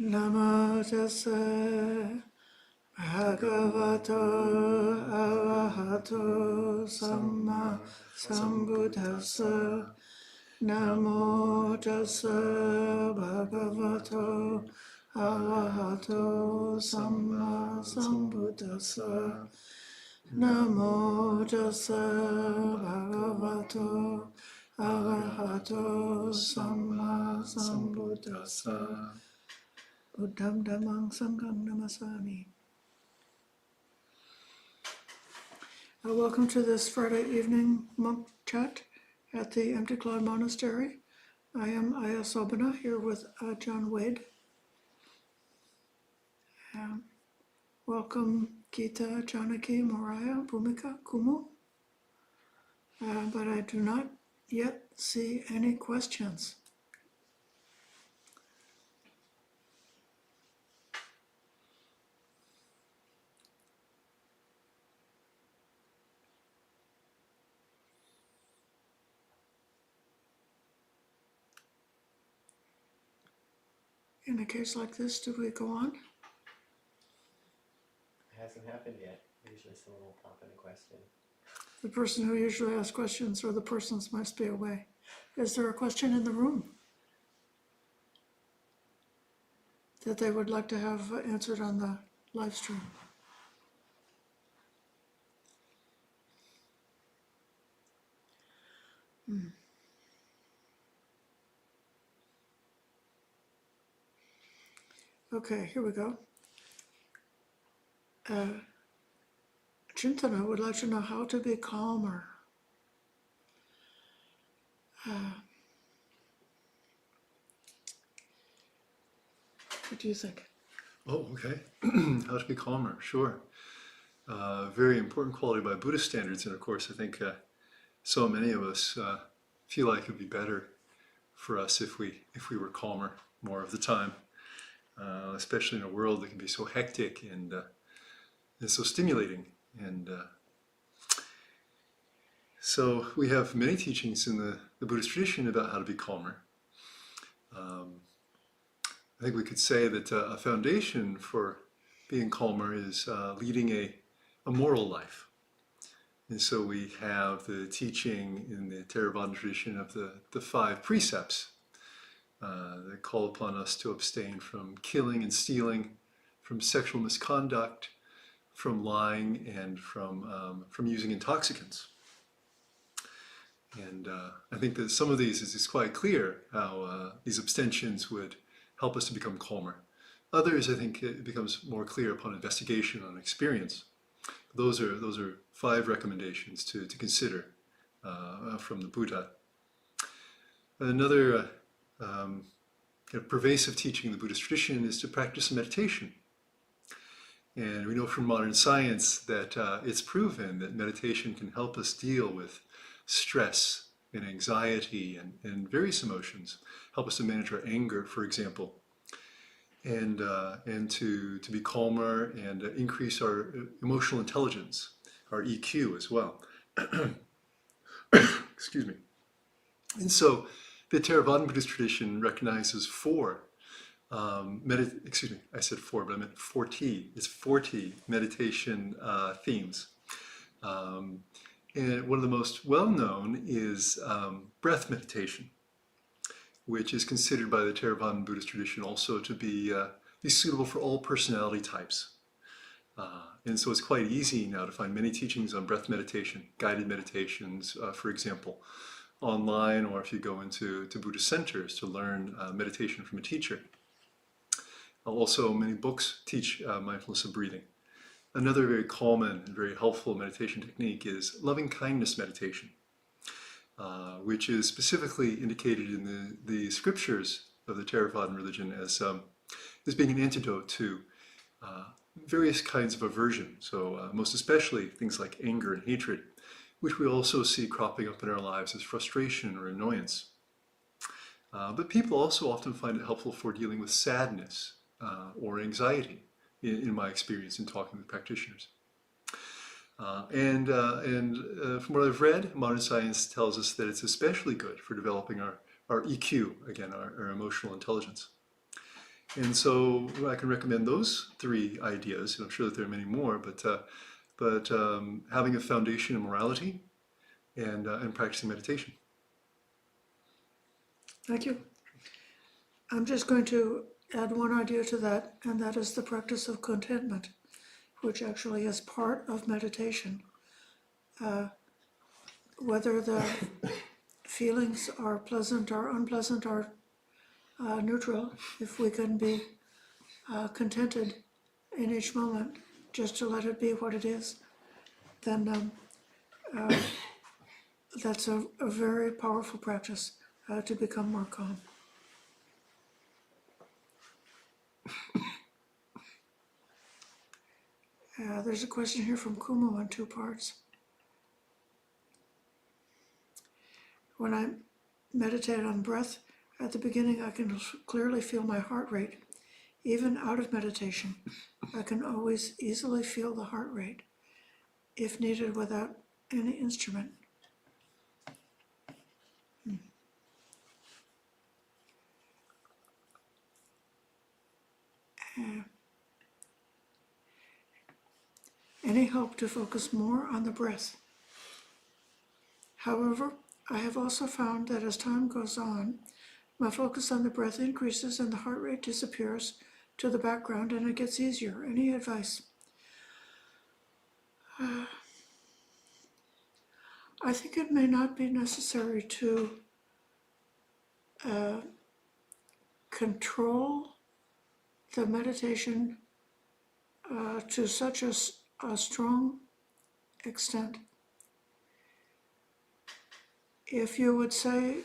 Namo tassa bhagavato arahato samma sambuddhassa. Namo tassa bhagavato arahato samma sambuddhassa. Namo tassa bhagavato arahato samma sambuddhassa. Buddham dhammam sangham namasami. Welcome to this Friday evening monk chat at the Empty Cloud Monastery. I am Aya Sobana here with John Wade. Welcome Gita, Janaki, Moraya, Bhumika, Kumu. But I do not yet see any questions. In a case like this, do we go on? It hasn't happened yet. Usually someone will pop in a question. The person who usually asks questions or the persons must be away. Is there a question in the room that they would like to have answered on the live stream? Okay, here we go. Chintana would like to know how to be calmer. What do you think? Oh, okay. How to be calmer, sure. Very important quality by Buddhist standards, and of course I think so many of us feel like it would be better for us if we were calmer more of the time, especially in a world that can be so hectic and so stimulating. And so we have many teachings in the Buddhist tradition about how to be calmer. I think we could say that a foundation for being calmer is leading a moral life. And so we have the teaching in the Theravada tradition of the 5 precepts that call upon us to abstain from killing and stealing, from sexual misconduct, from lying, and from using intoxicants. And I think that some of these is quite clear how these abstentions would help us to become calmer. Others, I think, it becomes more clear upon investigation on experience. Those are 5 recommendations to consider from the Buddha. Another kind of pervasive teaching in the Buddhist tradition is to practice meditation. And we know from modern science that it's proven that meditation can help us deal with stress and anxiety and various emotions, help us to manage our anger, for example, and to be calmer and increase our emotional intelligence, our EQ as well. Excuse me. And so the Theravada Buddhist tradition recognizes 4 I said 4, but I meant 40. It's 40 meditation themes. And one of the most well-known is breath meditation, which is considered by the Theravada Buddhist tradition also to be suitable for all personality types. And so it's quite easy now to find many teachings on breath meditation, guided meditations, for example, online, or if you go into Buddhist centers to learn meditation from a teacher. Also, many books teach mindfulness of breathing. Another very common and very helpful meditation technique is loving kindness meditation, which is specifically indicated in the scriptures of the Theravada religion as being an antidote to various kinds of aversion. So most especially things like anger and hatred, which we also see cropping up in our lives as frustration or annoyance. But people also often find it helpful for dealing with sadness or anxiety, in my experience in talking with practitioners. And from what I've read, modern science tells us that it's especially good for developing our EQ, again, our emotional intelligence. And so I can recommend those three ideas. I'm sure that there are many more, but having a foundation in morality and practicing meditation. Thank you. I'm just going to add one idea to that, and that is the practice of contentment, which actually is part of meditation. Whether the feelings are pleasant or unpleasant or neutral, if we can be contented in each moment, just to let it be what it is, then that's a very powerful practice to become more calm. There's a question here from Kumo in two parts. When I meditate on breath, at the beginning I can clearly feel my heart rate. Even out of meditation, I can always easily feel the heart rate, if needed without any instrument. Any help to focus more on the breath? However, I have also found that as time goes on, my focus on the breath increases and the heart rate disappears to the background and it gets easier. Any advice? I think it may not be necessary to control the meditation to such a strong extent. If you would say,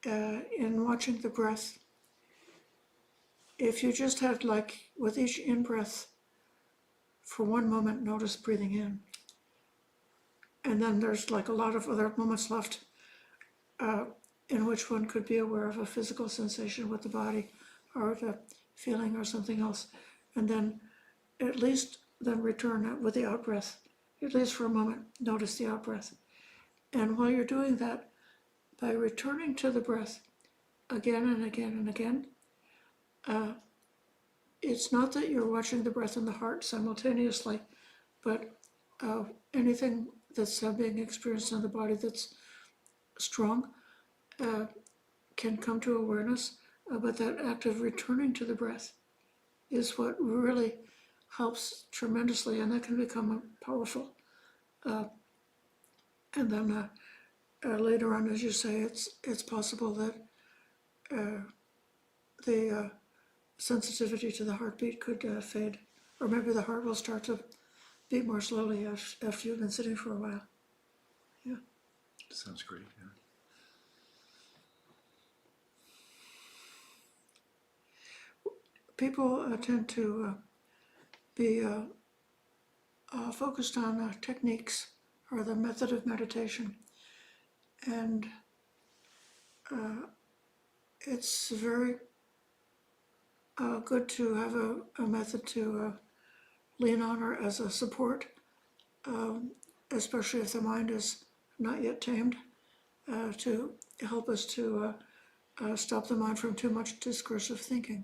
in watching the breath, if you just had, like, with each in-breath, for one moment, notice breathing in, and then there's like a lot of other moments left in which one could be aware of a physical sensation with the body or the feeling or something else, and then at least then return with the out-breath, at least for a moment, notice the out-breath. And while you're doing that, by returning to the breath again and again and again, it's not that you're watching the breath and the heart simultaneously, but anything that's being experienced in the body that's strong can come to awareness, but that act of returning to the breath is what really helps tremendously, and that can become powerful. And then later on, as you say, it's possible that the sensitivity to the heartbeat could fade, or maybe the heart will start to beat more slowly after you've been sitting for a while. Yeah. Sounds great. Yeah. People tend to be focused on techniques or the method of meditation, and it's very good to have a method to lean on or as a support, especially if the mind is not yet tamed, to help us to stop the mind from too much discursive thinking.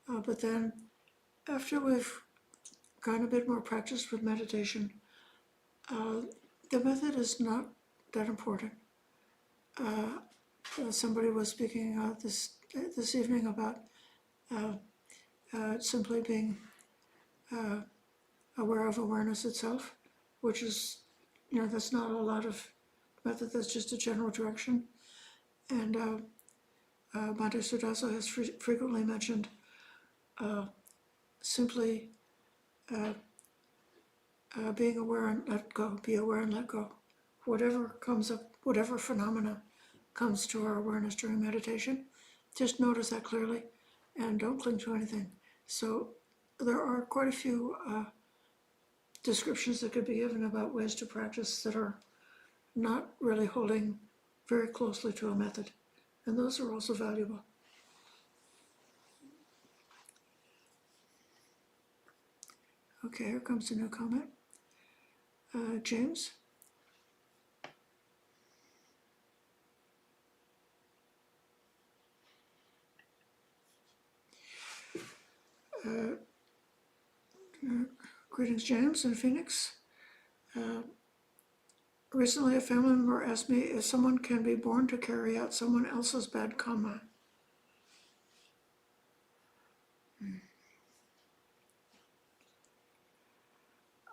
But then after we've gotten a bit more practice with meditation, the method is not that important. Somebody was speaking this evening about simply being aware of awareness itself, which is, that's not a lot of method, that's just a general direction. And Bhante Sudasa has frequently mentioned simply being aware and let go, be aware and let go. Whatever comes up, whatever phenomena comes to our awareness during meditation, just notice that clearly and don't cling to anything. So there are quite a few descriptions that could be given about ways to practice that are not really holding very closely to a method, and those are also valuable. Okay, here comes a new comment. James? Greetings, James in Phoenix. Recently, a family member asked me if someone can be born to carry out someone else's bad karma.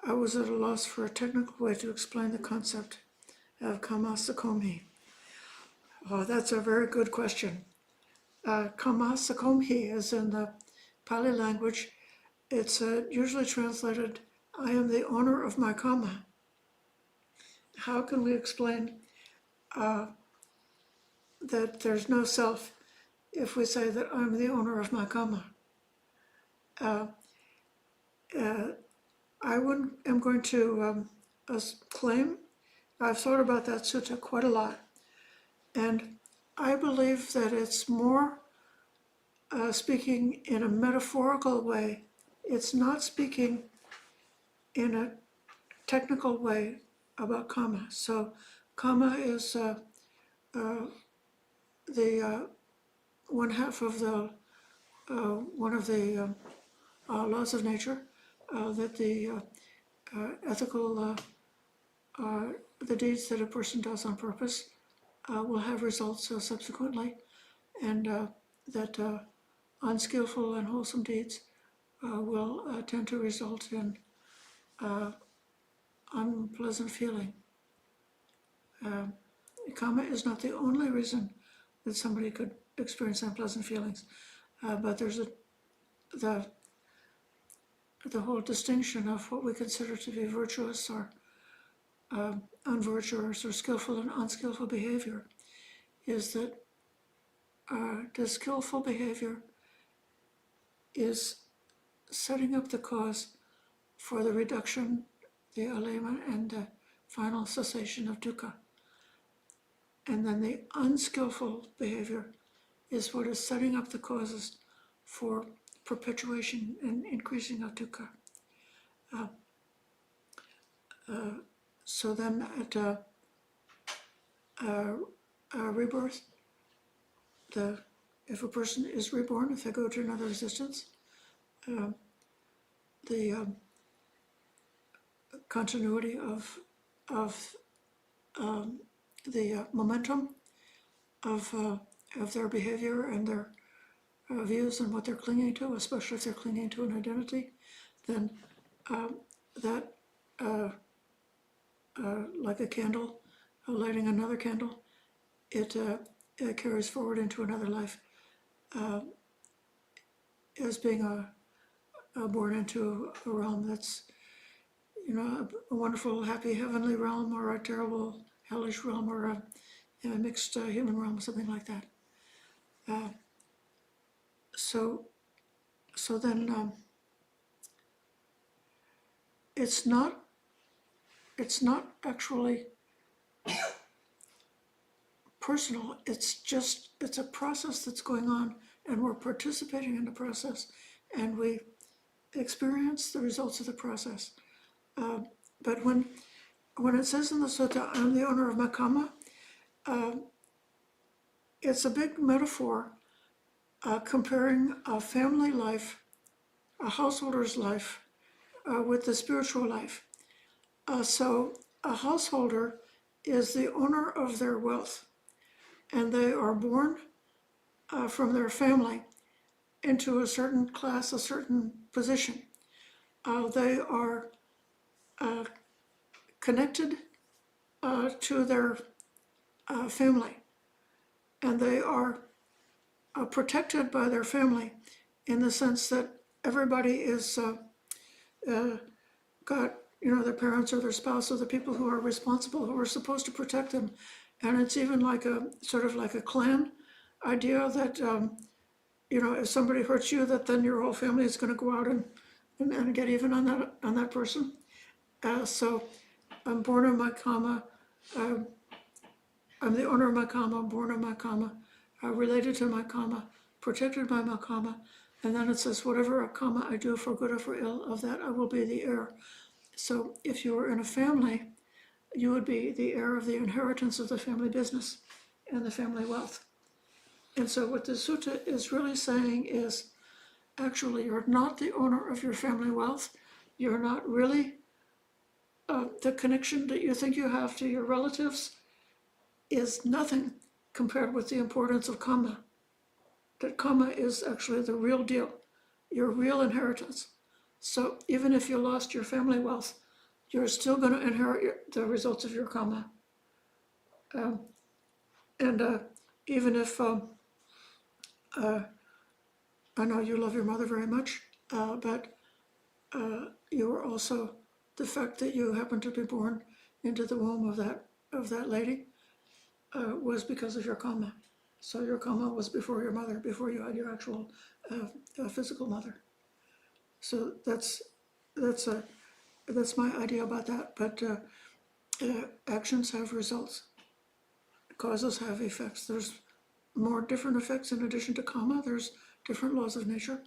I was at a loss for a technical way to explain the concept of karma sakomhi. Oh, that's a very good question. Karma sakomhi is in the Pali language. It's usually translated, I am the owner of my karma. How can we explain that there's no self if we say that I'm the owner of my karma? I'm going to claim, I've thought about that sutta quite a lot, and I believe that it's more speaking in a metaphorical way. It's not speaking in a technical way about karma. So karma is the one half of the one of the laws of nature that the ethical the deeds that a person does on purpose will have results subsequently, and that unskillful and wholesome deeds will tend to result in unpleasant feeling. Karma is not the only reason that somebody could experience unpleasant feelings, but there's the whole distinction of what we consider to be virtuous or unvirtuous or skillful and unskillful behavior is that the skillful behavior is setting up the cause for the reduction, the alema, and the final cessation of dukkha. And then the unskillful behavior is what is setting up the causes for perpetuation and increasing of dukkha. So then at rebirth, if a person is reborn, if they go to another existence, the continuity of the momentum of their behavior and their views and what they're clinging to, especially if they're clinging to an identity, then that, like a candle, lighting another candle, it carries forward into another life as being born into a realm that's, a wonderful, happy, heavenly realm, or a terrible, hellish realm, or a mixed human realm, something like that. So then it's not actually personal. It's a process that's going on, and we're participating in the process, and we experience the results of the process. But when it says in the sutta, I'm the owner of my karma, it's a big metaphor comparing a family life, a householder's life, with the spiritual life. So a householder is the owner of their wealth, and they are born from their family into a certain class, a certain position. They are connected to their family, and they are protected by their family in the sense that everybody is got, their parents or their spouse or the people who are responsible, who are supposed to protect them. And it's even like a sort of like a clan idea that, if somebody hurts you, that then your whole family is going to go out and get even on that person. So I'm born of my karma. I'm the owner of my karma, born of my karma, related to my karma, protected by my karma. And then it says, whatever karma I do for good or for ill, of that I will be the heir. So if you were in a family, you would be the heir of the inheritance of the family business and the family wealth. And so what the sutta is really saying is actually you're not the owner of your family wealth. You're not really the connection that you think you have to your relatives is nothing compared with the importance of karma. That karma is actually the real deal, your real inheritance. So even if you lost your family wealth, you're still going to inherit the results of your karma. And even if I know you love your mother very much, but you were also the fact that you happened to be born into the womb of that lady was because of your karma. So your karma was before your mother, before you had your actual physical mother. So that's my idea about that. But actions have results. Causes have effects. There's more different effects in addition to karma. There's different laws of nature,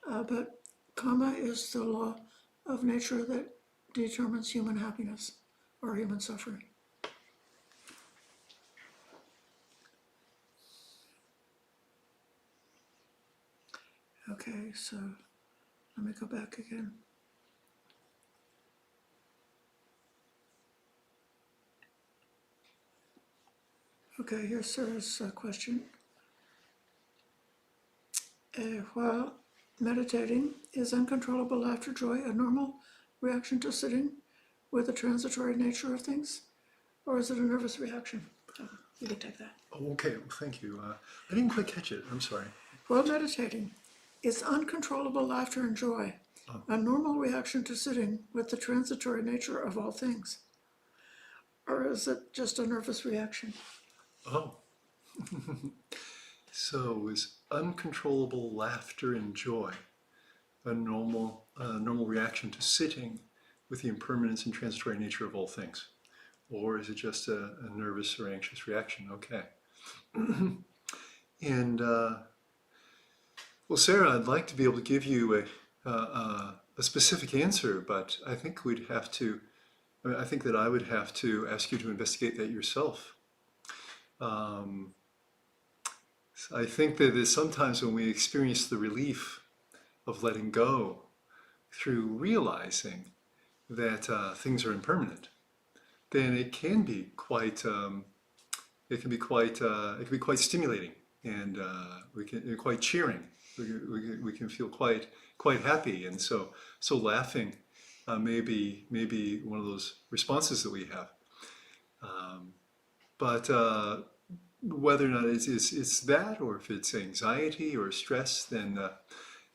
but karma is the law of nature that determines human happiness or human suffering. Okay, so let me go back again. Okay, here's Sarah's question. While meditating, is uncontrollable laughter, joy a normal reaction to sitting with the transitory nature of things? Or is it a nervous reaction? You can take that. Oh, okay, well, thank you. I didn't quite catch it. I'm sorry. While meditating, is uncontrollable laughter and joy a normal reaction to sitting with the transitory nature of all things? Or is it just a nervous reaction? Oh. So is uncontrollable laughter and joy a normal reaction to sitting with the impermanence and transitory nature of all things? Or is it just a nervous or anxious reaction? Okay. And well, Sarah, I'd like to be able to give you a specific answer, but I think we'd have to. I think that I would have to ask you to investigate that yourself. I think that there's sometimes when we experience the relief of letting go through realizing that things are impermanent, then it can be quite stimulating, and quite cheering. We can feel quite happy, and so laughing may be one of those responses that we have. But whether or not it's that, or if it's anxiety or stress, then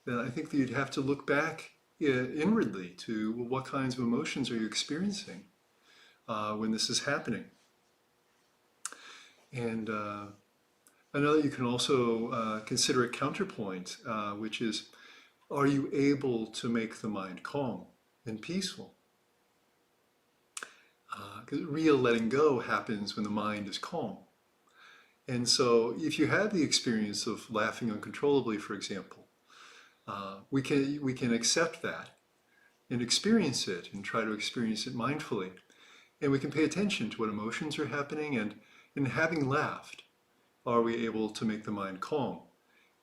I think that you'd have to look back inwardly to what kinds of emotions are you experiencing when this is happening. And I know that you can also consider a counterpoint, which is, are you able to make the mind calm and peaceful? Because real letting go happens when the mind is calm. And so if you have the experience of laughing uncontrollably, for example, we can accept that and experience it and try to experience it mindfully. And we can pay attention to what emotions are happening, and in having laughed, are we able to make the mind calm?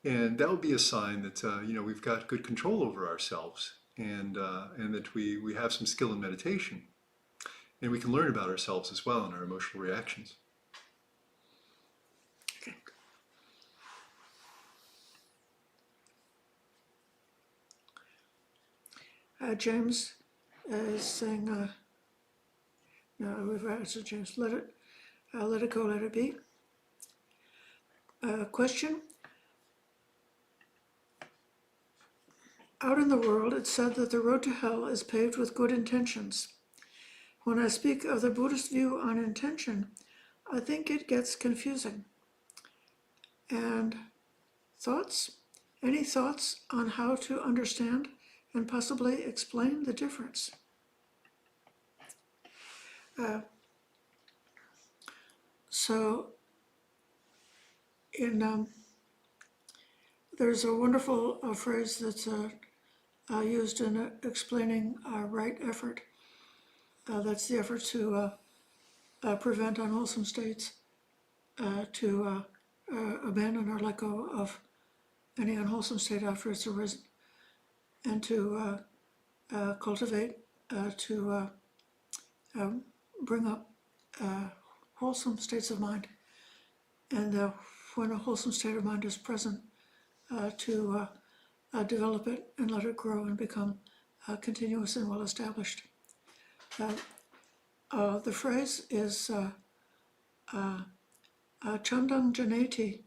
And that would be a sign that we've got good control over ourselves, and that we have some skill in meditation. And we can learn about ourselves as well and our emotional reactions. Okay. James is saying, no, we've answered James. Let it go, let it be. Question. Out in the world, it's said that the road to hell is paved with good intentions. When I speak of the Buddhist view on intention, I think it gets confusing. And thoughts? Any thoughts on how to understand and possibly explain the difference? So, there's a wonderful phrase that's used in explaining right effort. That's the effort to prevent unwholesome states, to abandon or let go of any unwholesome state after it's arisen. and to cultivate, to bring up wholesome states of mind. And when a wholesome state of mind is present, to develop it and let it grow and become continuous and well established. The phrase is Chandam Janeti,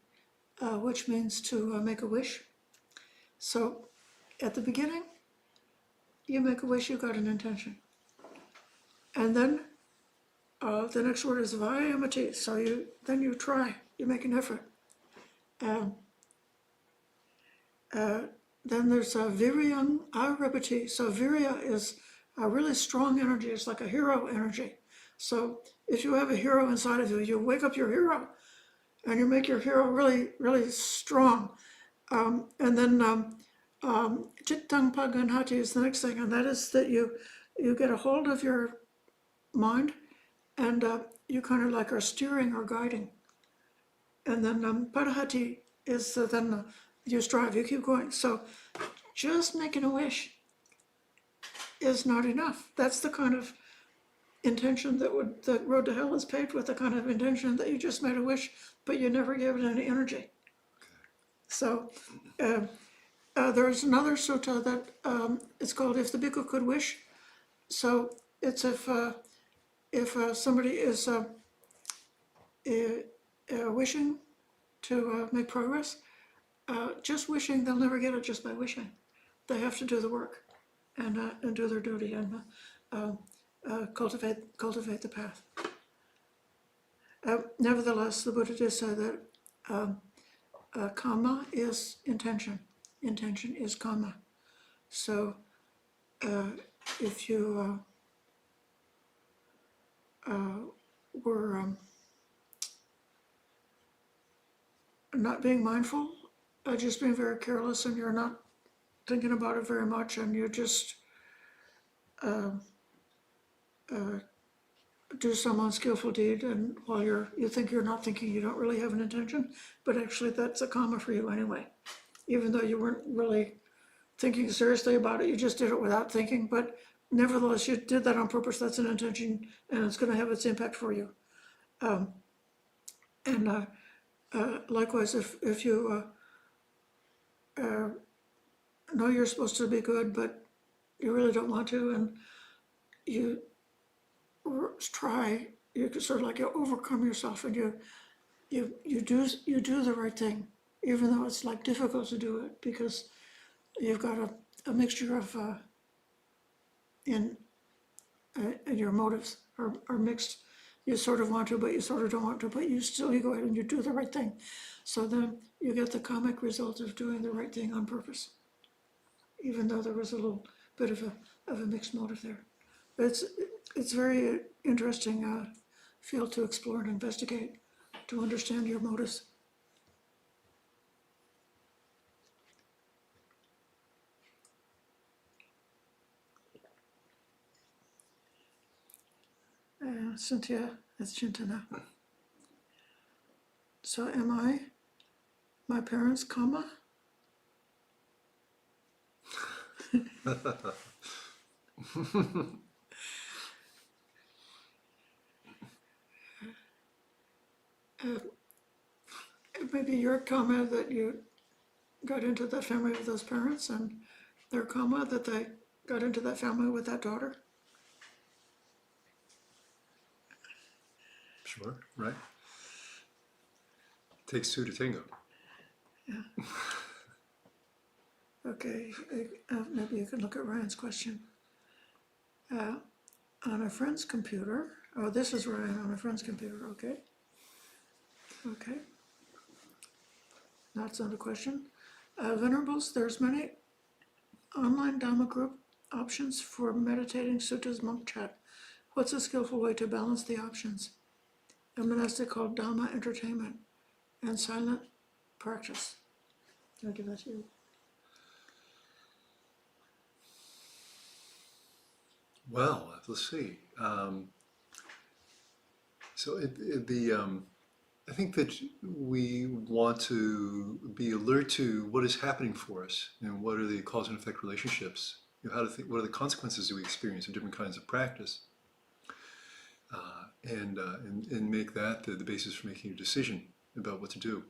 which means to make a wish. So at the beginning, you make a wish, you got an intention. And then the next word is Vayamati, so then you try, you make an effort. Then there's Viryam Arabati, so Virya is a really strong energy, it's like a hero energy. So if you have a hero inside of you, you wake up your hero, and you make your hero really, really strong. And then Chittang Paganhati is the next thing, and that is that you get a hold of your mind, and you kind of like are steering or guiding. And then Padahati is then you strive, you keep going. So just making a wish is not enough. That's the kind of intention the road to hell is paved with, the kind of intention that you just made a wish, but you never gave it any energy. So there's another sutta that it's called If the Bhikkhu Could Wish. So it's if somebody is wishing to make progress, just wishing, they'll never get it just by wishing. They have to do the work and do their duty and cultivate the path. Nevertheless, the Buddha did say that karma is intention. Intention is karma. So if you were not being mindful, just being very careless, and you're not thinking about it very much, and you just do some unskillful deed, and while you think you're not thinking, you don't really have an intention, but actually that's a karma for you anyway. Even though you weren't really thinking seriously about it, you just did it without thinking, but nevertheless, you did that on purpose, that's an intention, and it's going to have its impact for you. And likewise, if you know you're supposed to be good, but you really don't want to, and you try, you can sort of like you overcome yourself, and you do the right thing, even though it's like difficult to do it, because you've got a mixture of in your motives are mixed. You sort of want to, but you sort of don't want to, but you go ahead and you do the right thing. So then you get the comic result of doing the right thing on purpose, even though there was a little bit of a mixed motive there. But it's very interesting field to explore and investigate, to understand your motives. Cynthia, that's Chintana. So am I my parents' karma? Maybe your karma that you got into that family with those parents, and their karma that they got into that family with that daughter. Sure, right? Takes two to tango. Yeah. Okay, maybe you can look at Ryan's question. On a friend's computer, oh, this is Ryan on a friend's computer, okay. Okay. That's not a question. Venerables, there's many online Dhamma group options for meditating suttas monk chat. What's a skillful way to balance the options? A monastic called Dhamma entertainment and silent practice. I'll give that to you. Well, let's see. So I think that we want to be alert to what is happening for us and what are the cause and effect relationships. How to think, what are the consequences that we experience of different kinds of practice, and make that the basis for making a decision about what to do.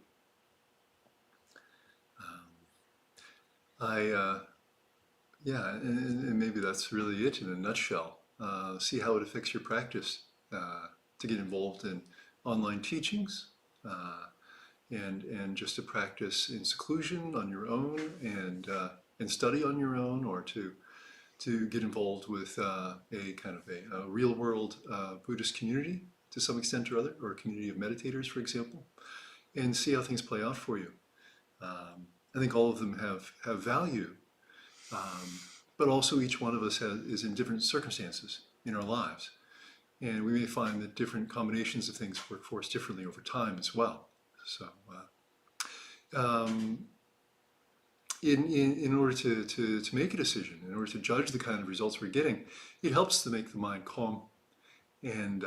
Yeah, and maybe that's really it in a nutshell. See how it affects your practice to get involved in online teachings, and just to practice in seclusion on your own and study on your own, or to get involved with a kind of a real world Buddhist community to some extent or other, or a community of meditators, for example, and see how things play out for you. I think all of them have value, but also each one of us is in different circumstances in our lives. And we may find that different combinations of things work for us differently over time as well. So in order to make a decision, in order to judge the kind of results we're getting, it helps to make the mind calm and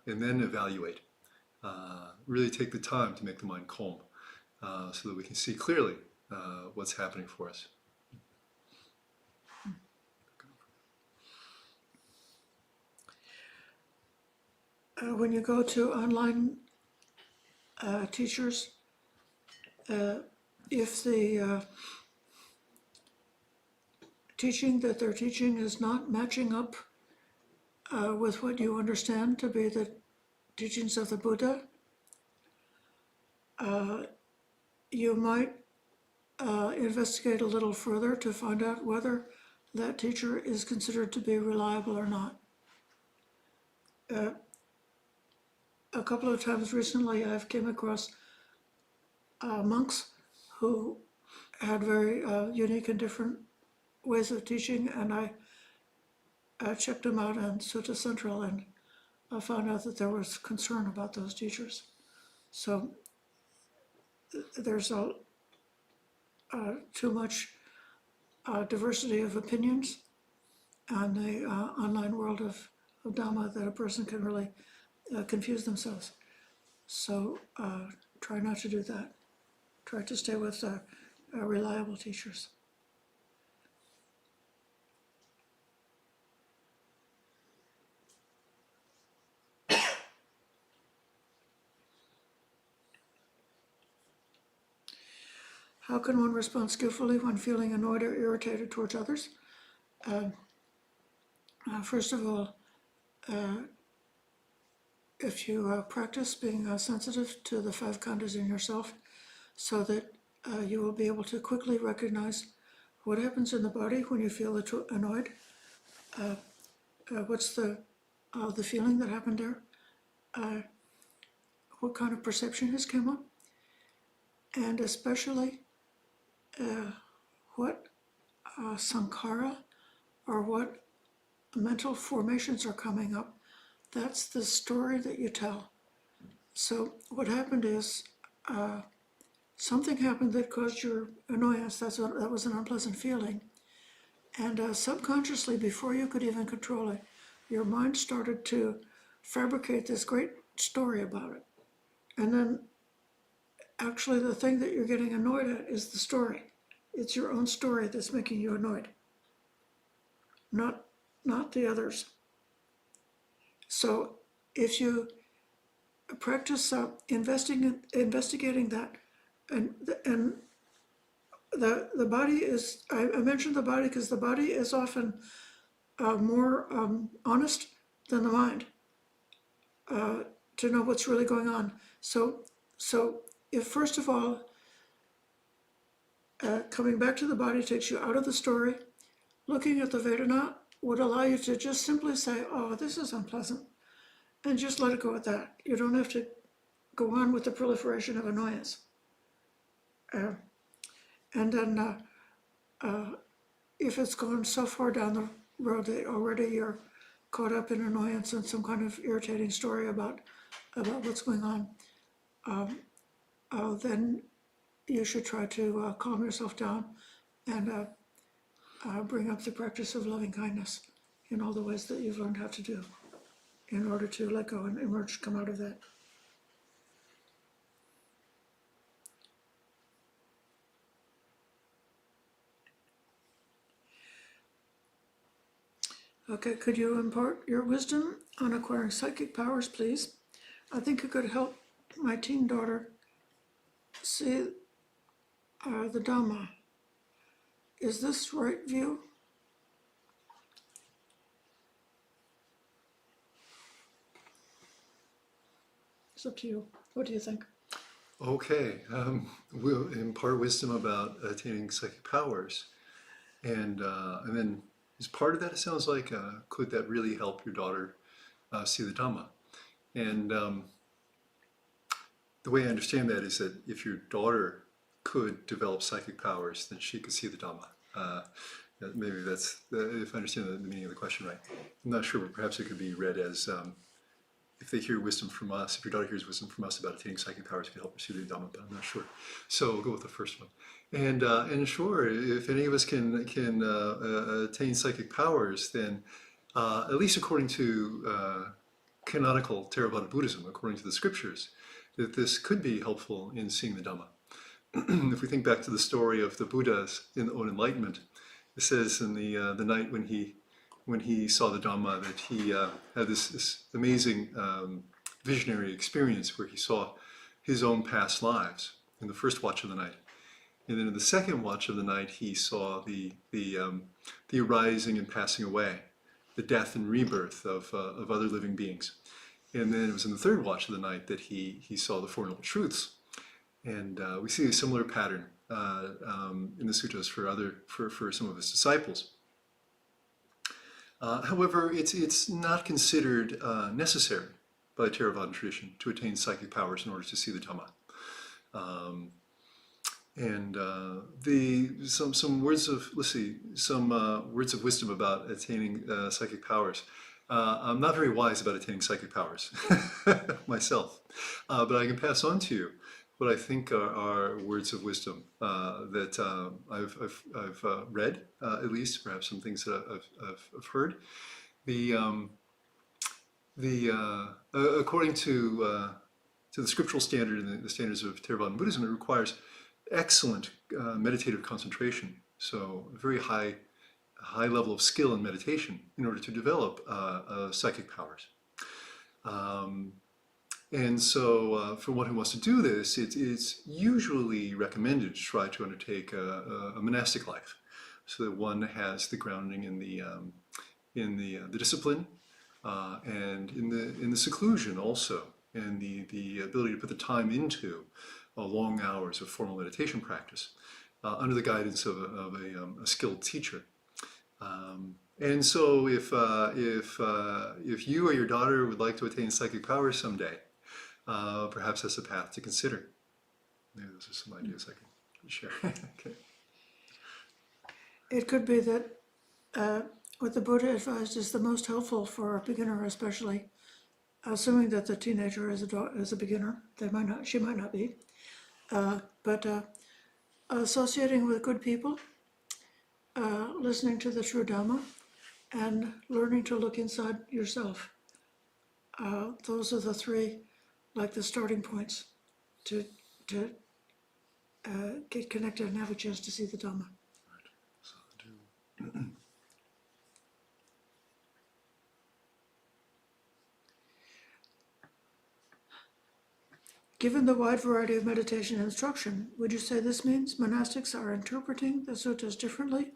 then evaluate. Really take the time to make the mind calm so that we can see clearly what's happening for us. When you go to online teachers, if the teaching that they're teaching is not matching up with what you understand to be the teachings of the Buddha, you might investigate a little further to find out whether that teacher is considered to be reliable or not. A couple of times recently, I've came across monks who had very unique and different ways of teaching, and I checked them out on Sutta Central, and I found out that there was concern about those teachers. So there's too much diversity of opinions on the online world of Dhamma that a person can really confuse themselves. So try not to do that. Try to stay with reliable teachers. How can one respond skillfully when feeling annoyed or irritated towards others? First of all, if you practice being sensitive to the five khandhas in yourself, so that you will be able to quickly recognize what happens in the body when you feel annoyed. What's the feeling that happened there? What kind of perception has come up? And especially what sankhara or what mental formations are coming up. That's the story that you tell. So what happened is something happened that caused your annoyance. That was an unpleasant feeling. And subconsciously, before you could even control it, your mind started to fabricate this great story about it. And then actually the thing that you're getting annoyed at is the story. It's your own story that's making you annoyed, not the others. So if you practice investigating that, and the body is, I mentioned the body because the body is often more honest than the mind to know what's really going on. So if first of all, coming back to the body takes you out of the story, looking at the Vedana would allow you to just simply say, oh, this is unpleasant, and just let it go at that. You don't have to go on with the proliferation of annoyance. And then if it's gone so far down the road that already you're caught up in annoyance and some kind of irritating story about what's going on, then you should try to calm yourself down and bring up the practice of loving kindness in all the ways that you've learned how to do in order to let go and emerge, come out of that. Okay, could you impart your wisdom on acquiring psychic powers, please? I think it could help my teen daughter see the Dhamma. Is this right view? It's up to you. What do you think? Okay, we'll impart wisdom about attaining psychic powers, and then as part of that, it sounds like could that really help your daughter see the Dhamma? And the way I understand that is that if your daughter could develop psychic powers, then she could see the Dhamma. Maybe that's if I understand the meaning of the question right. I'm not sure, but perhaps it could be read as if they hear wisdom from us, if your daughter hears wisdom from us about attaining psychic powers, it could help her see the Dhamma, but I'm not sure. So we'll go with the first one. And sure, if any of us can attain psychic powers, then at least according to canonical Theravada Buddhism, according to the scriptures, that this could be helpful in seeing the Dhamma. If we think back to the story of the Buddha's own enlightenment, it says in the night when he saw the Dhamma that he had this amazing visionary experience where he saw his own past lives in the first watch of the night. And then in the second watch of the night, he saw the arising and passing away, the death and rebirth of other living beings. And then it was in the third watch of the night that he saw the Four Noble Truths. And we see a similar pattern in the suttas for some of his disciples. However, it's not considered necessary by the Theravada tradition to attain psychic powers in order to see the Dhamma. Some words of words of wisdom about attaining psychic powers. I'm not very wise about attaining psychic powers myself, but I can pass on to you what I think are words of wisdom that I've read, at least, perhaps some things that I've heard. According to the scriptural standard and the standards of Theravada Buddhism, it requires excellent meditative concentration, so a very high level of skill in meditation in order to develop psychic powers. And so for one who wants to do this, it's usually recommended to try to undertake a monastic life, so that one has the grounding in the discipline and in the seclusion also, and the ability to put the time into long hours of formal meditation practice under the guidance of a skilled teacher. And so if you or your daughter would like to attain psychic powers someday, perhaps that's a path to consider. Maybe those are some ideas I can share. Okay. It could be that what the Buddha advised is the most helpful for a beginner, especially assuming that the teenager is a beginner. She might not be, but associating with good people, listening to the true Dhamma, and learning to look inside yourself. Those are the three, like the starting points to get connected and have a chance to see the Dhamma. Given the wide variety of meditation instruction, would you say this means monastics are interpreting the suttas differently,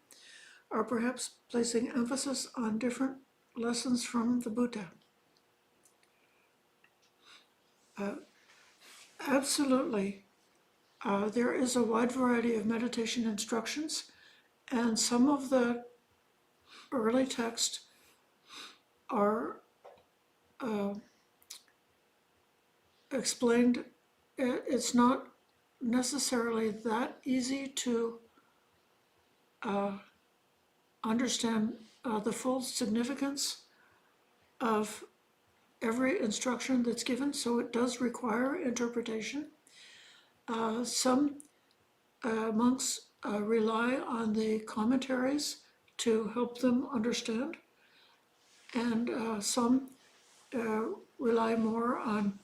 or perhaps placing emphasis on different lessons from the Buddha? Absolutely. There is a wide variety of meditation instructions, and some of the early texts are explained. It's not necessarily that easy to understand the full significance of every instruction that's given, so it does require interpretation. Some monks rely on the commentaries to help them understand, and some rely more on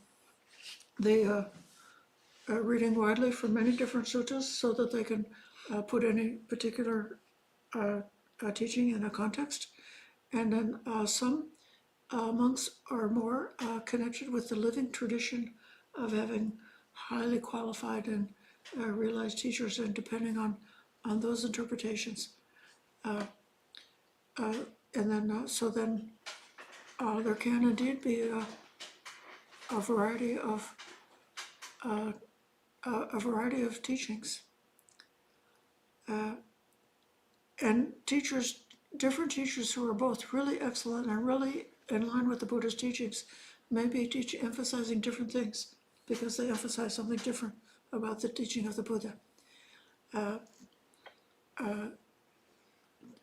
the reading widely from many different suttas so that they can put any particular teaching in a context. And then some monks are more connected with the living tradition of having highly qualified and realized teachers, and depending on those interpretations. And then, so then there can indeed be a variety of a variety of teachings, and teachers, different teachers who are both really excellent and really in line with the Buddhist teachings, may be emphasizing different things because they emphasize something different about the teaching of the Buddha.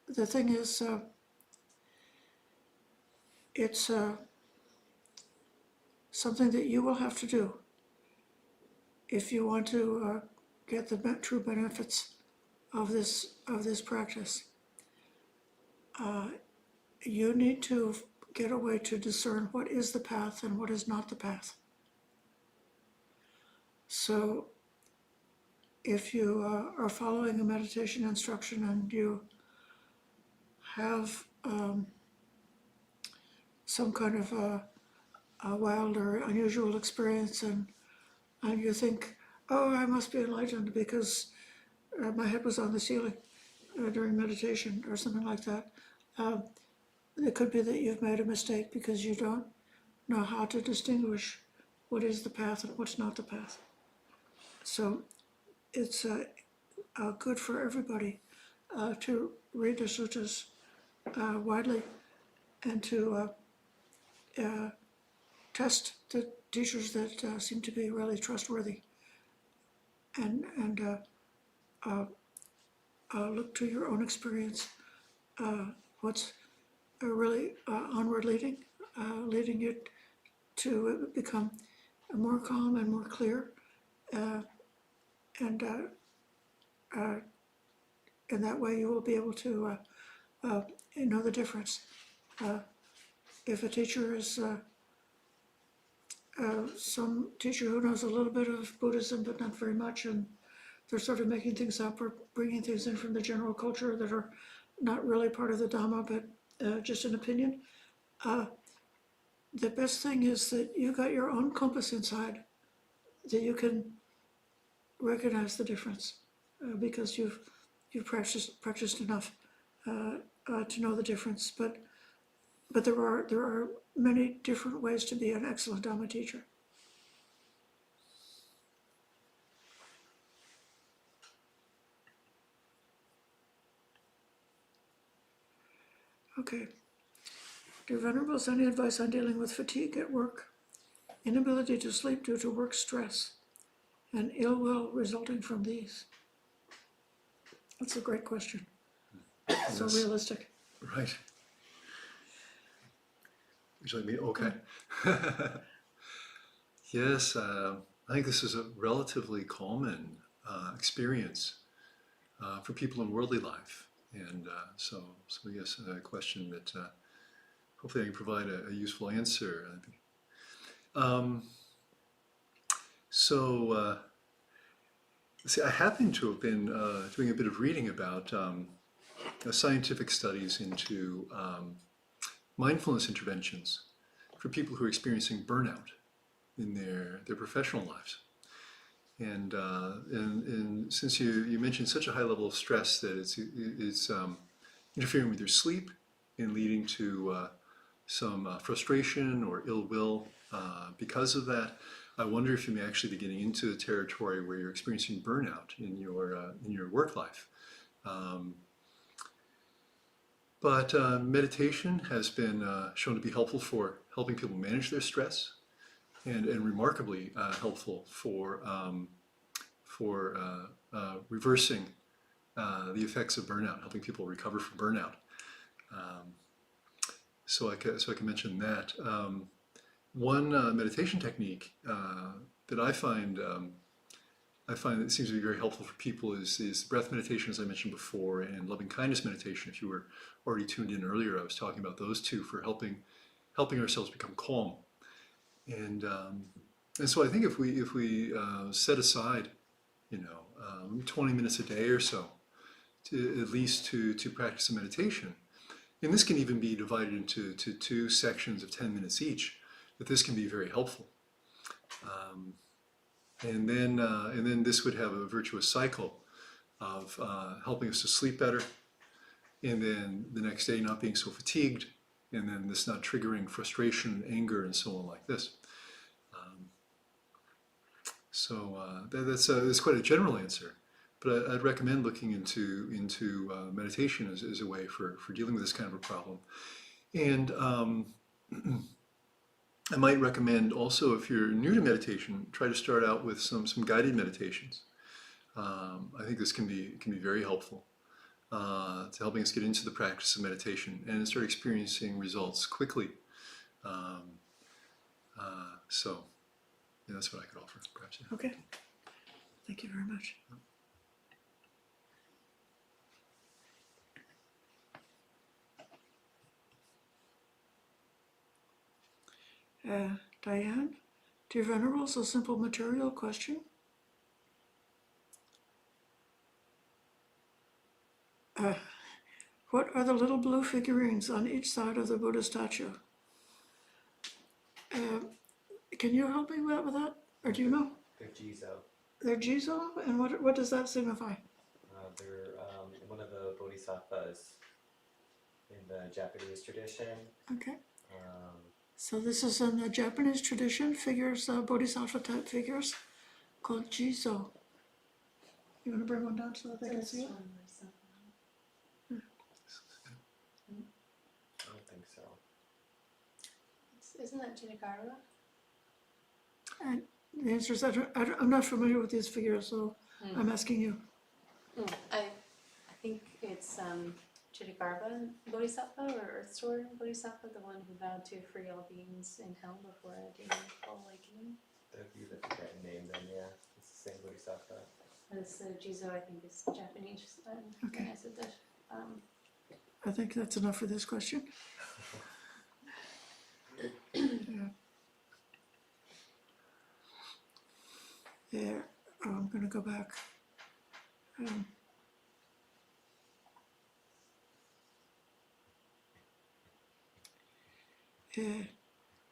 The thing is, it's something that you will have to do if you want to get the true benefits of this practice. You need to get a way to discern what is the path and what is not the path. So if you are following a meditation instruction and you have some kind of a wild or unusual experience, and you think, oh, I must be enlightened because my head was on the ceiling during meditation or something like that. It could be that you've made a mistake because you don't know how to distinguish what is the path and what's not the path. So it's good for everybody to read the suttas widely and to test the teachers that seem to be really trustworthy, and look to your own experience. What's really onward leading you to become more calm and more clear, and in that way you will be able to know the difference. If a teacher is some teacher who knows a little bit of Buddhism but not very much, and they're sort of making things up or bringing things in from the general culture that are not really part of the Dhamma, but just an opinion. The best thing is that you got your own compass inside, that you can recognize the difference because you've practiced enough to know the difference. But there are many different ways to be an excellent Dhamma teacher. Okay. Do Venerables any advice on dealing with fatigue at work, inability to sleep due to work stress, and ill will resulting from these? That's a great question. So Yes. realistic. Right. Usually me, okay. Yes, I think this is a relatively common experience for people in worldly life. And so I guess a question that hopefully I can provide a useful answer. See, I happen to have been doing a bit of reading about scientific studies into mindfulness interventions for people who are experiencing burnout in their professional lives. And since you mentioned such a high level of stress that it's interfering with your sleep and leading to some frustration or ill will because of that, I wonder if you may actually be getting into the territory where you're experiencing burnout in your work life. But meditation has been shown to be helpful for helping people manage their stress, and remarkably helpful for reversing the effects of burnout, helping people recover from burnout. So I can mention that. One meditation technique that I find that seems to be very helpful for people is breath meditation, as I mentioned before, and loving kindness meditation. If you were already tuned in earlier, I was talking about those two for helping ourselves become calm. And so I think if we set aside, 20 minutes a day or so, at least to practice a meditation, and this can even be divided into two sections of 10 minutes each, that this can be very helpful. And then this would have a virtuous cycle of helping us to sleep better, and then the next day not being so fatigued, and then this not triggering frustration, anger, and so on like this. That's quite a general answer, but I'd recommend looking into meditation as a way for dealing with this kind of a problem. And I might recommend also, if you're new to meditation, try to start out with some guided meditations. I think this can be very helpful to helping us get into the practice of meditation and start experiencing results quickly. So yeah, that's what I could offer, perhaps. Yeah. Okay, thank you very much. Diane, dear Venerables, a simple material question. What are the little blue figurines on each side of the Buddha statue? Can you help me with that, or do you know? They're Jizo. They're Jizo, and what does that signify? They're one of the bodhisattvas in the Japanese tradition. Okay. So this is in the Japanese tradition, figures, bodhisattva type figures, called Jizo. You want to bring one down so that they can see it? I don't think so. Isn't that Chidakara? And the answer is I'm not familiar with these figures, so I'm asking you. I think it's Chittakarma Bodhisattva or Earthstore Bodhisattva, the one who vowed to free all beings in hell before attaining full awakening. If you look at that name, then yeah, it's the same bodhisattva. This Jizo, I think, is Japanese. Okay. I said that. I think that's enough for this question. Yeah, I'm going to go back.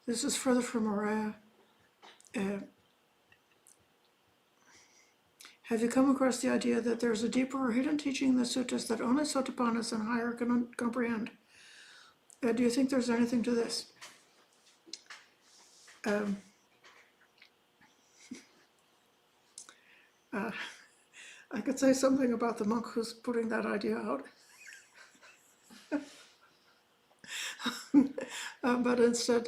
This is further from Mariah. Have you come across the idea that there's a deeper or hidden teaching in the suttas that only Sotapannas and higher can comprehend? Do you think there's anything to this? I could say something about the monk who's putting that idea out. But instead,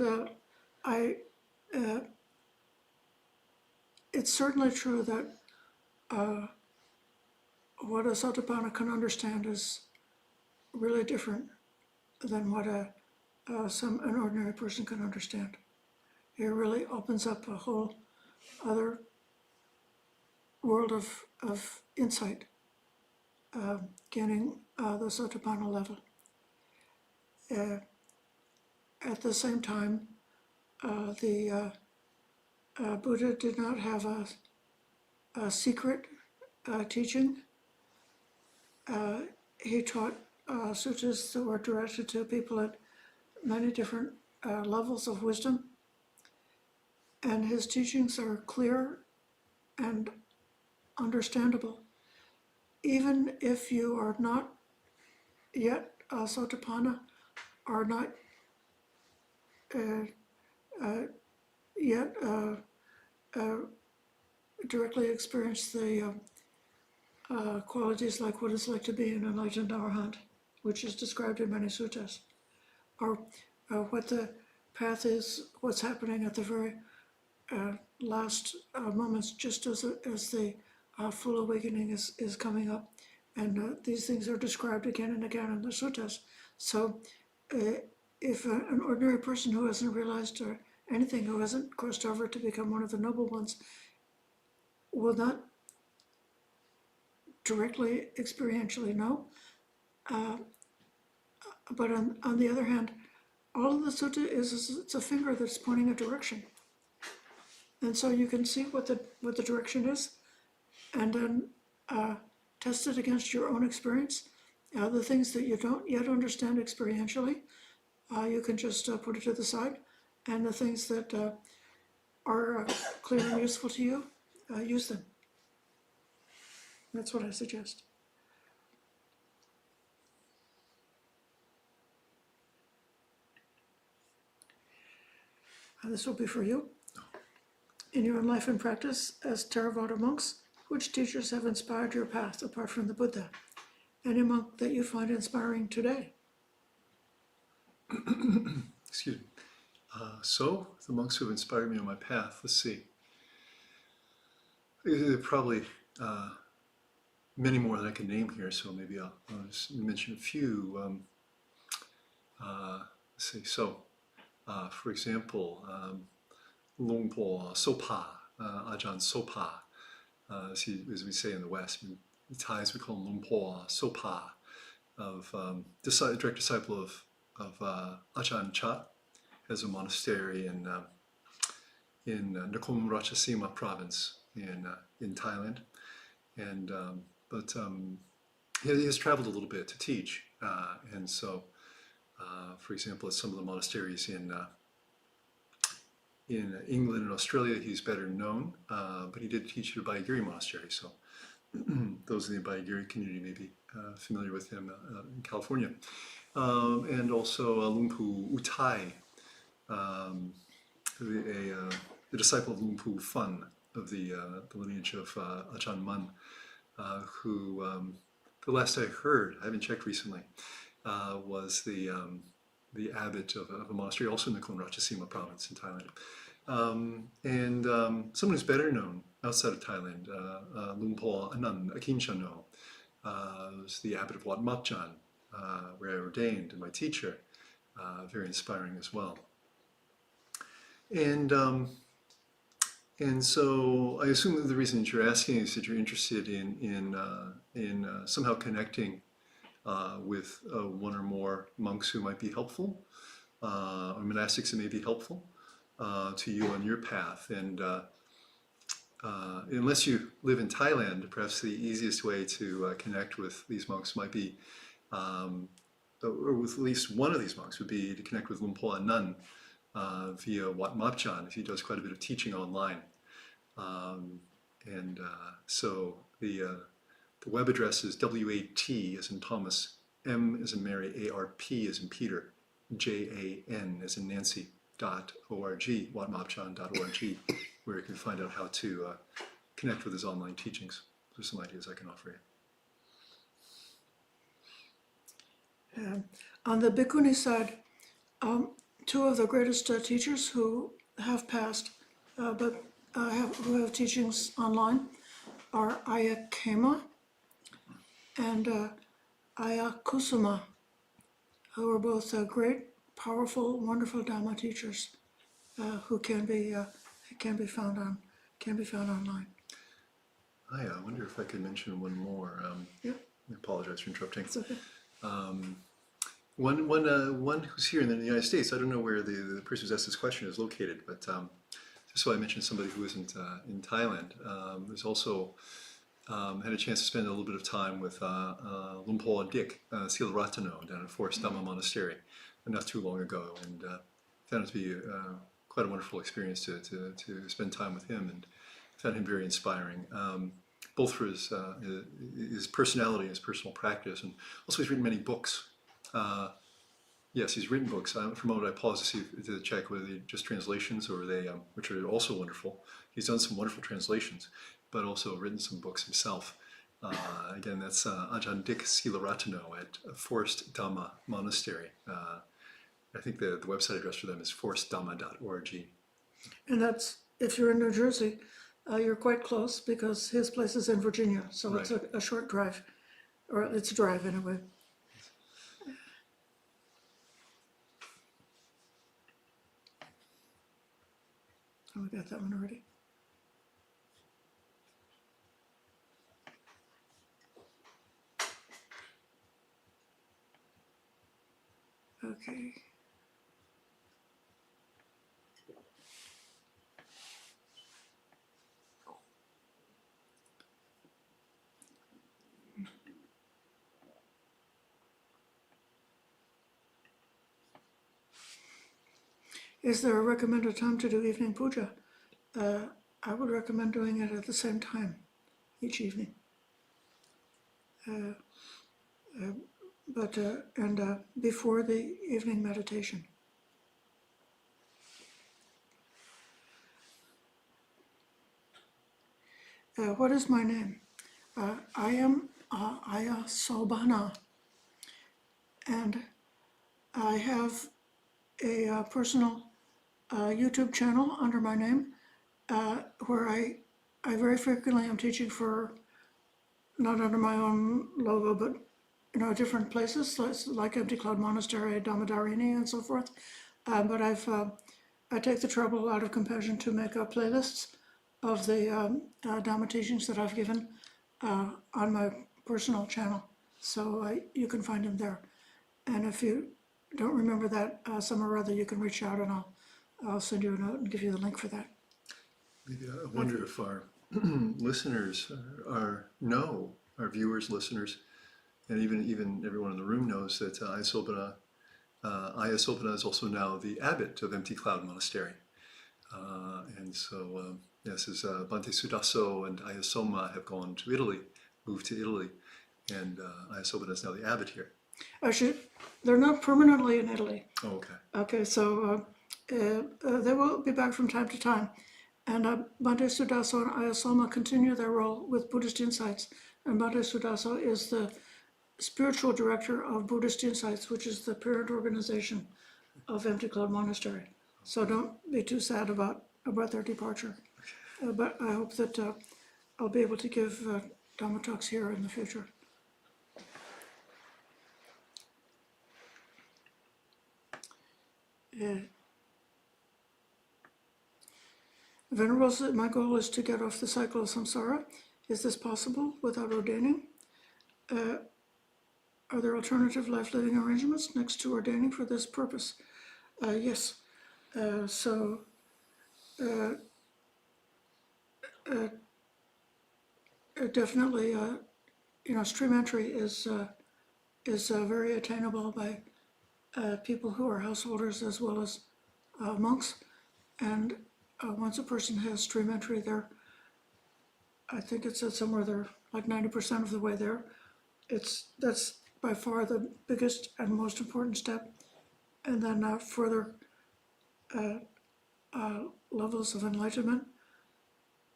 it's certainly true that what a Sotapanna can understand is really different than what an ordinary person can understand. It really opens up a whole other world of insight, gaining the Sotapanna level. At the same time, the Buddha did not have a secret teaching. He taught suttas that were directed to people at many different levels of wisdom, and his teachings are clear and understandable, even if you are not yet a Sotapanna, are not yet directly experience the qualities like what it's like to be an enlightened arahant, which is described in many suttas, or what the path is, what's happening at the very last moments, just as the full awakening is coming up. And these things are described again and again in the suttas. So if an ordinary person who hasn't realized or anything, who hasn't crossed over to become one of the noble ones, will not directly experientially know. But on the other hand, all of the sutta is it's a finger that's pointing a direction. And so you can see what the direction is, and then test it against your own experience, The things that you don't yet understand experientially, you can just put it to the side. And the things that are clear and useful to you, use them. That's what I suggest. This will be for you. In your own life and practice as Theravada monks, which teachers have inspired your path apart from the Buddha? Any monk that you find inspiring today? Excuse me. So, the monks who have inspired me on my path, let's see. There are probably many more than I can name here, so maybe I'll just mention a few. Let's see. So, for example, Lungpo Sopa, Ajahn Sopa, as we say in the West. In Thais we call him Lungpo Sopa, of direct disciple of Ajahn Chah, has a monastery in Nakhon Ratchasima province in Thailand, and he has traveled a little bit to teach, and so, for example, at some of the monasteries in England and Australia, he's better known, but he did teach at a Bayagiri monastery, so those in the Bayagiri community may be familiar with him in California. And also Lumpu Utai, the disciple of Lumpu Fun, of the lineage of Ajahn Mun, who, the last I heard, I haven't checked recently, was the abbot of a monastery also in the Nakhon Ratchasima province in Thailand. And someone who's better known outside of Thailand, Lumpur Anand Akinchano, was the abbot of Wat Mapjan, where I ordained, and my teacher, very inspiring as well. And so I assume that the reason that you're asking is that you're interested in somehow connecting with one or more monks who might be helpful, or monastics that may be helpful to you on your path. And unless you live in Thailand, perhaps the easiest way to connect with these monks might be, or with at least one of these monks, would be to connect with Lumpur Anand via Wat Mapjan. He does quite a bit of teaching online. So the web address is WAT as in Thomas, M as in Mary, ARP as in Peter, JAN as in Nancy, .org, watmapjan.org, where you can find out how to connect with his online teachings. There's some ideas I can offer you. On the Bhikkhuni side, two of the greatest teachers who have passed, but who have teachings online, are Ayya Khema and Ayya Kusuma, who are both great, powerful, wonderful Dhamma teachers who can be found online. I wonder if I could mention one more. Yeah. I apologize for interrupting. It's okay. One who's here in the United States, I don't know where the person who's asked this question is located, but just so I mentioned somebody who isn't in Thailand. There's also had a chance to spend a little bit of time with Lumpur Dik Silaratano down at Forest Dhamma Monastery not too long ago, and found it to be quite a wonderful experience to spend time with him, and found him very inspiring. Both for his personality, his personal practice, and also he's written many books. Yes, he's written books. For a moment I paused to check whether they're just translations or they, which are also wonderful. He's done some wonderful translations, but also written some books himself. Again, that's Ajahn Dik Silaratano at Forest Dhamma Monastery. I think the website address for them is forestdhamma.org. And that's, if you're in New Jersey, you're quite close because his place is in Virginia, so Right. it's a short drive, or it's a drive anyway. Oh, we got that one already. Okay. is there a recommended time to do evening puja? I would recommend doing it at the same time each evening. Before the evening meditation. What is my name? I am Aya Sobhana, and I have a personal YouTube channel under my name where I very frequently am teaching for, not under my own logo, but different places, like Empty Cloud Monastery, Damadarini, and so forth. But I take the trouble out of compassion to make playlists of the Dhamma teachings that I've given on my personal channel. So you can find them there. And if you don't remember that somewhere or other, you can reach out and I'll send you a note and give you the link for that. Maybe I wonder if our listeners, our viewers, listeners, and even everyone in the room knows that Aya Sobhana is also now the abbot of Empty Cloud Monastery. And so, yes, as Bhante Sudaso and Aya Soma have gone to Italy, moved to Italy, and Aya Sobhana is now the abbot here. Actually, they're not permanently in Italy. Oh, okay. Okay, so they will be back from time to time. And Bhante Sudaso and Aya Soma continue their role with Buddhist Insights. And Bhante Sudaso is the spiritual director of Buddhist Insights, which is the parent organization of Empty Cloud Monastery. So don't be too sad about their departure. But I hope that I'll be able to give Dhamma talks here in the future. Venerables, my goal is to get off the cycle of samsara. Is this possible without ordaining? Are there alternative life living arrangements next to ordaining for this purpose? Yes. Definitely, stream entry is very attainable by people who are householders as well as monks. And once a person has stream entry, I think it said somewhere they're like 90% of the way there. That's by far the biggest and most important step. And then further levels of enlightenment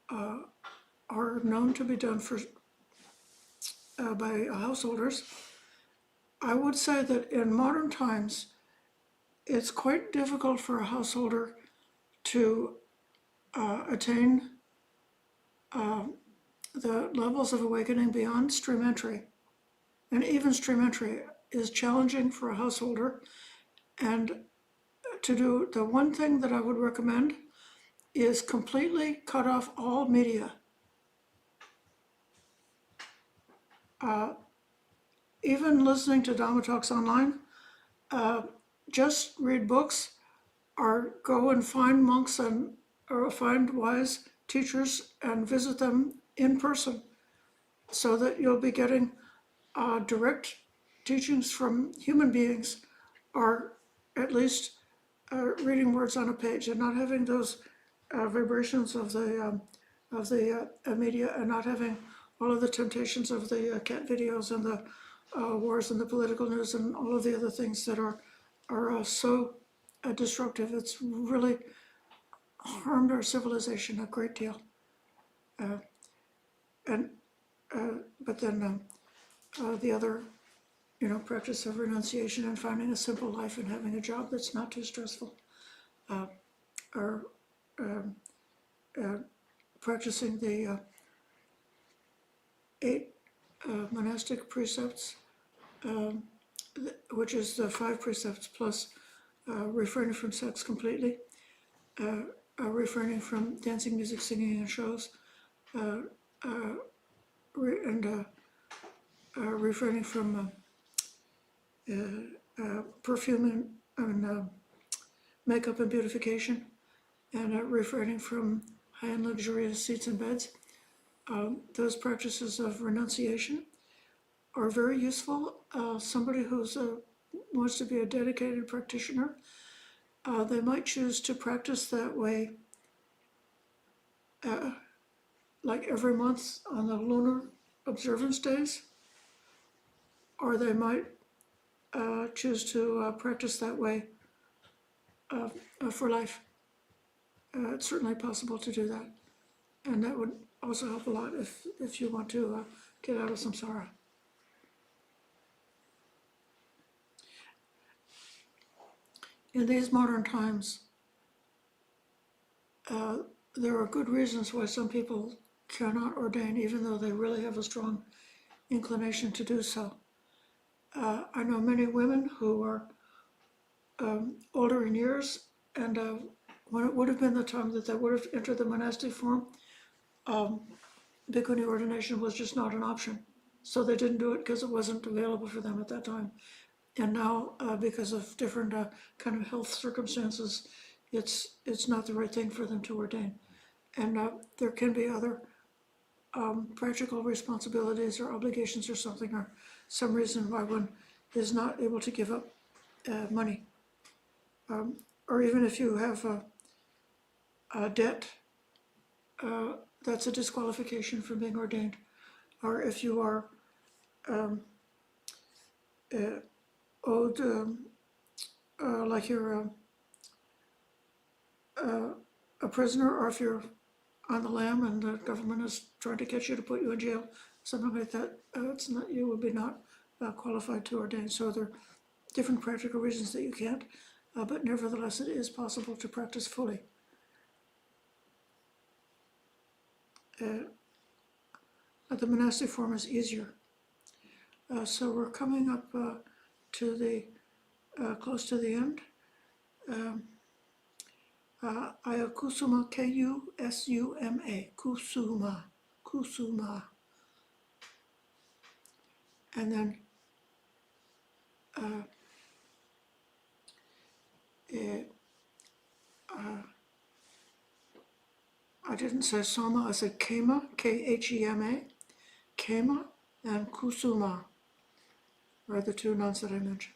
are known to be done by householders. I would say that in modern times, it's quite difficult for a householder to attain the levels of awakening beyond stream entry. And even stream entry is challenging for a householder. And to do the one thing that I would recommend is completely cut off all media. Even listening to Dhamma talks online, just read books or go and find monks or find wise teachers and visit them in person so that you'll be getting direct teachings from human beings, or at least reading words on a page and not having those vibrations of the media, and not having all of the temptations of the cat videos and the wars and the political news and all of the other things that are so destructive. It's really harmed our civilization a great deal. But then the other, practice of renunciation and finding a simple life and having a job that's not too stressful, or practicing the 8 monastic precepts, which is the 5 precepts plus refraining from sex completely, refraining from dancing, music, singing, and shows, refraining from perfume and makeup and beautification, and refraining from high and luxurious seats and beds. Those practices of renunciation are very useful. Somebody who's wants to be a dedicated practitioner They might choose to practice that way, like every month on the lunar observance days, or they might choose to practice that way for life. It's certainly possible to do that, and that would also help a lot if you want to get out of samsara. In these modern times, there are good reasons why some people cannot ordain, even though they really have a strong inclination to do so. I know many women who are older in years, and when it would have been the time that they would have entered the monastic form, bhikkhuni ordination was just not an option. So they didn't do it because it wasn't available for them at that time. And now, because of different kind of health circumstances, it's not the right thing for them to ordain. And there can be other practical responsibilities or obligations or something, or some reason why one is not able to give up money. Or even if you have a debt, that's a disqualification from being ordained. Or if you are owed, like you're a prisoner, or if you're on the lam and the government is trying to get you to put you in jail, something like that, it's not, you would be not qualified to ordain. So there are different practical reasons that you can't, but nevertheless it is possible to practice fully. The monastic form is easier. So we're coming up to the close to the end. Aya kusuma, Kusuma, kusuma, kusuma. And then I didn't say soma, I said kema, Khema. Kema and kusuma are the two nuns that I mentioned.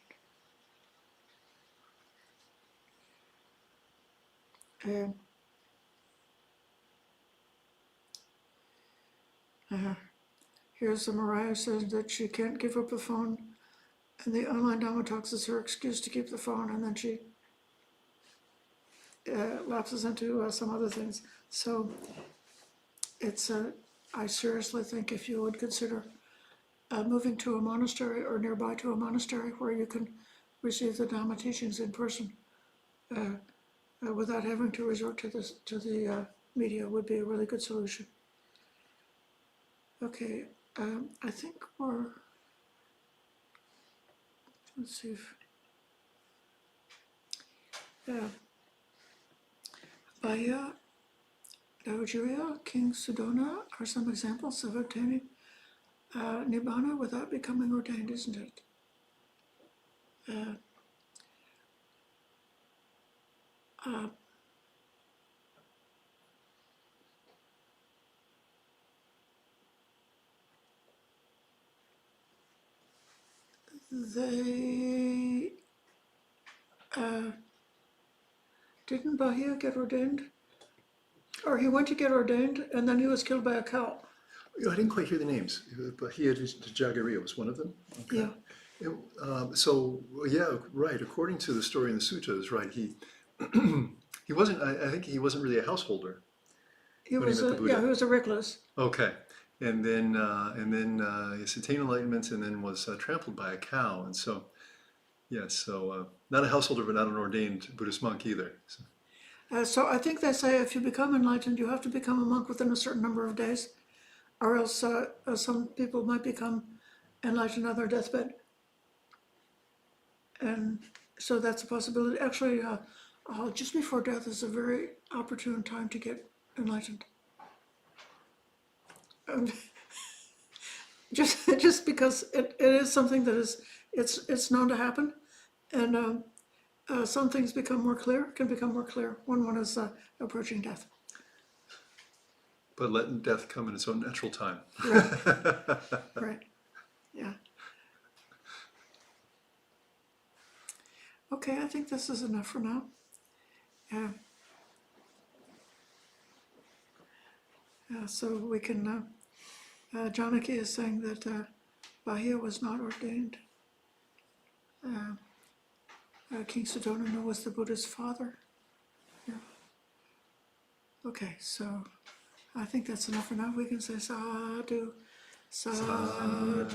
And here's the Mariah says that she can't give up the phone, and the online Dhamma talks is her excuse to keep the phone, and then she lapses into some other things. So it's I seriously think if you would consider moving to a monastery or nearby to a monastery where you can receive the Dhamma teachings in person without having to resort to the media would be a really good solution. Okay, I think let's see if, Baya, Daujuya, King Sudona are some examples of obtaining Nibbana without becoming ordained, isn't it? They didn't Bahia get ordained? Or he went to get ordained and then he was killed by a cow. I didn't quite hear the names, but he had Jagariya was one of them. Okay. Yeah. So yeah, right. According to the story in the suttas, right, he he wasn't. I think he wasn't really a householder. He When he was met the Buddha. he was a recluse. Okay, and then he attained enlightenment, and then was trampled by a cow, and so yes, so not a householder, but not an ordained Buddhist monk either. So. So I think they say if you become enlightened, you have to become a monk within a certain number of days, or else some people might become enlightened on their deathbed. And so that's a possibility. Actually, just before death is a very opportune time to get enlightened. Just because it is something that is, it's known to happen, and some things can become more clear when one is approaching death. But letting death come in its own natural time. Right. Right. Yeah. Okay, I think this is enough for now. Yeah. So we can, Janaki is saying that Bahia was not ordained. King Suddhodana was the Buddha's father. Yeah. Okay, so I think that's enough for now. We can say sadhu, sadhu,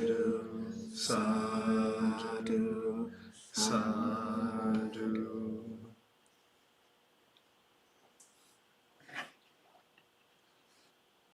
sadhu, sadhu. Sadhu.